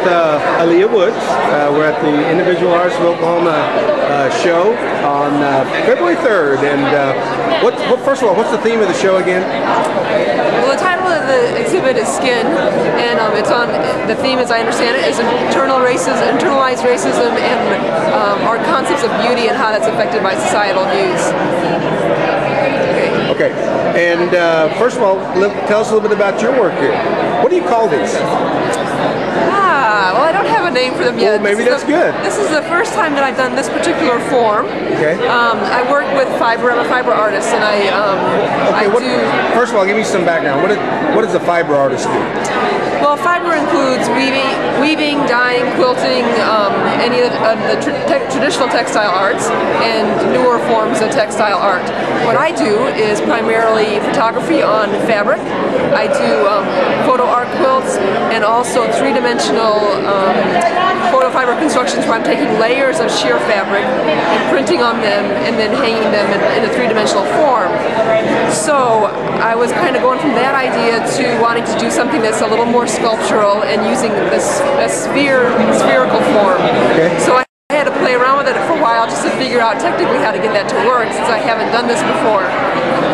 Aaliyah Woods. We're at the Individual Artists of Oklahoma show on February 3rd. And first of all, what's the theme of the show again? Well, the title of the exhibit is Skin, and it's on, the theme, as I understand it, is internalized racism, and our concepts of beauty and how that's affected by societal views. Okay. And first of all, tell us a little bit about your work here. What do you call these? Well, I don't have a name for them yet. Well, maybe that's good. This is the first time that I've done this particular form. Okay. I work with fiber. I'm a fiber artist, and I do. First of all, give me some background. What does a fiber artist do? Well, fiber includes weaving, dyeing, quilting, any of the traditional textile arts, and newer forms of textile art. What I do is primarily photography on fabric. I do photo art quilts, and also three-dimensional photo fiber constructions where I'm taking layers of sheer fabric and printing on them and then hanging them in a three-dimensional form. So I was kind of going from that idea to wanting to do something that's a little more sculptural and using a spherical form. Okay. So I had to play around with it for a while just to figure out technically how to get that to work, since I haven't done this before.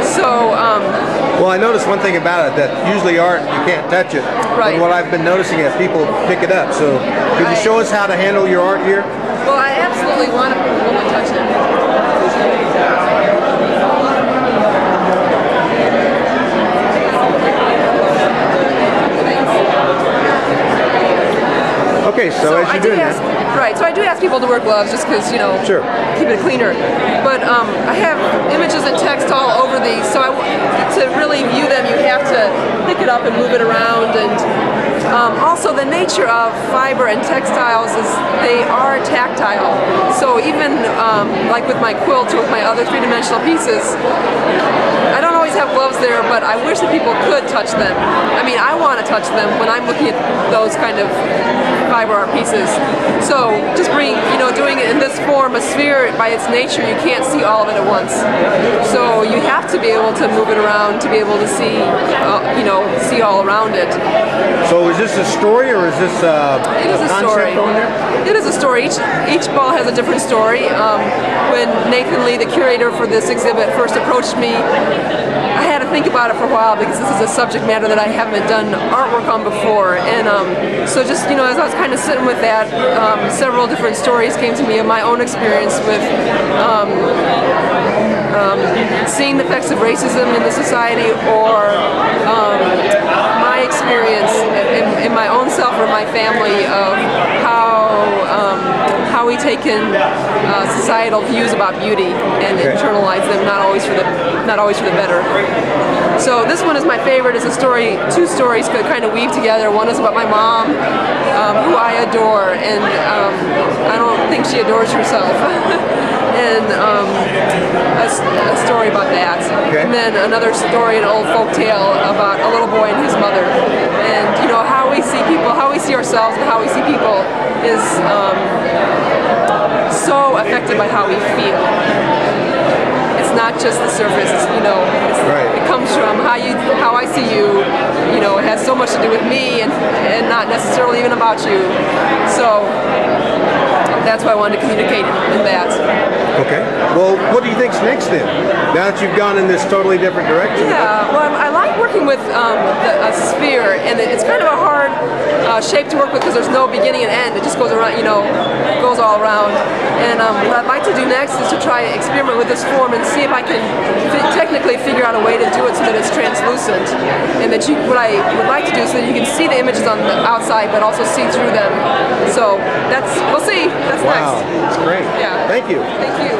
So well, I noticed one thing about it, that usually art, you can't touch it. Right. But what I've been noticing is people pick it up. So could you show us how to handle your art here? Well, I absolutely want to touch it. Okay, so as you're doing that. Right, so I do ask people to wear gloves just because, you know, sure, keep it cleaner. But I have images and text all over these, so to really view them, you have to pick it up and move it around. And also the nature of fiber and textiles is they are tactile. So even like with my quilts or with my other three-dimensional pieces, I don't always have gloves there, but I wish that people could touch them. I mean, I want to touch them when I'm looking at those kind of fiber art pieces. So just doing it in this form, a sphere, by its nature, you can't see all of it at once. So you have to be able to move it around to be able to see, see all around it. So is this a story, or is this a concept on there? It is a story. Each ball has a different story. When Nathan Lee, the curator for this exhibit, first approached me, I had to think about it for a while because this is a subject matter that I haven't done artwork on before. And so just, as I was kind of sitting with that, several different stories came to me of my own experience with seeing the effects of racism in the society, or my experience in my own self or my family of how we take in societal views about beauty and internalize them, not always for the better. So this one is my favorite. It's a story, two stories could kind of weave together. One is about my mom, who I adore, and I don't think she adores herself. And a story about that. Okay. And then another story, an old folk tale about a little boy and his mother. And how we see people, how we see ourselves, and how we see people is so affected by how we feel. It's not just the surface, it comes from how I see you. It has so much to do with me and not necessarily even about you. So that's why I wanted to communicate in that. Okay. Well, what do you think's next then? Now that you've gone in this totally different direction. Yeah. Well, I like working with a sphere, and it's kind of a hard shape to work with because there's no beginning and end. It just goes around, goes all around. And what I'd like to do next is to try to experiment with this form and see if I can technically figure out a way to do it so that it's translucent, and that what I would like to do so that you can see the images on the outside, but also see through them. So we'll see. That's next. Wow, that's great. Yeah. Thank you. Thank you.